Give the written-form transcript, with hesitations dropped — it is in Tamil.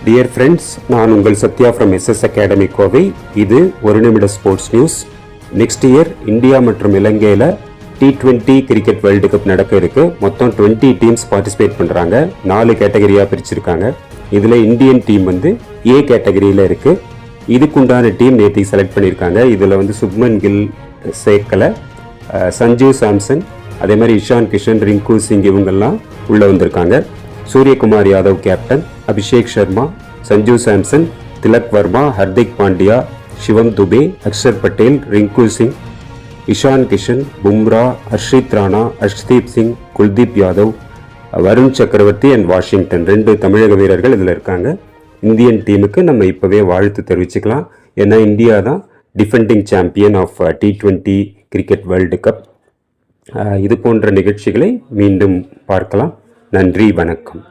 டியர் ஃப்ரெண்ட்ஸ், நான் உங்கள் Sathya from SS academy Kovai. இது ஒரு நிமிட sports news. Next year India மற்றும் இலங்கையில் T20 கிரிக்கெட் வேர்ல்டு கப் நடக்க இருக்கு. மொத்தம் 20 டீம்ஸ் பார்ட்டிசிபேட் பண்ணுறாங்க. 4 கேட்டகரியாக பிரிச்சிருக்காங்க. இதில் இந்தியன் டீம் வந்து A கேட்டகரியில் இருக்குது. இதுக்குண்டான டீம் நேற்று செலக்ட் பண்ணியிருக்காங்க. இதில் வந்து சுப்மன் கில் சேர்க்கலை, சஞ்சு சாம்சன், அதே மாதிரி இஷான் கிஷன், ரிங்கு சிங் இவங்கெல்லாம் உள்ளே வந்திருக்காங்க. சூரியகுமார் யாதவ் கேப்டன், அபிஷேக் சர்மா, சஞ்சு சாம்சன், திலக் வர்மா, ஹர்திக் பாண்டியா, சிவம் துபே, அக்ஷர் பட்டேல், ரிங்கு சிங், இஷான் கிஷன், பும்ரா, ஹர்ஷித் ராணா, அர்ஷ்தீப் சிங், குல்தீப் யாதவ், வருண் சக்கரவர்த்தி அண்ட் வாஷிங்டன் 2 தமிழக வீரர்கள் இதில் இருக்காங்க. இந்தியன் டீமுக்கு நம்ம இப்போவே வாழ்த்து தெரிவிச்சுக்கலாம். ஏன்னா இந்தியா தான் defending champion of T20 cricket world cup. இது போன்ற நிகழ்ச்சிகளை மீண்டும் பார்க்கலாம். நன்றி, வணக்கம்.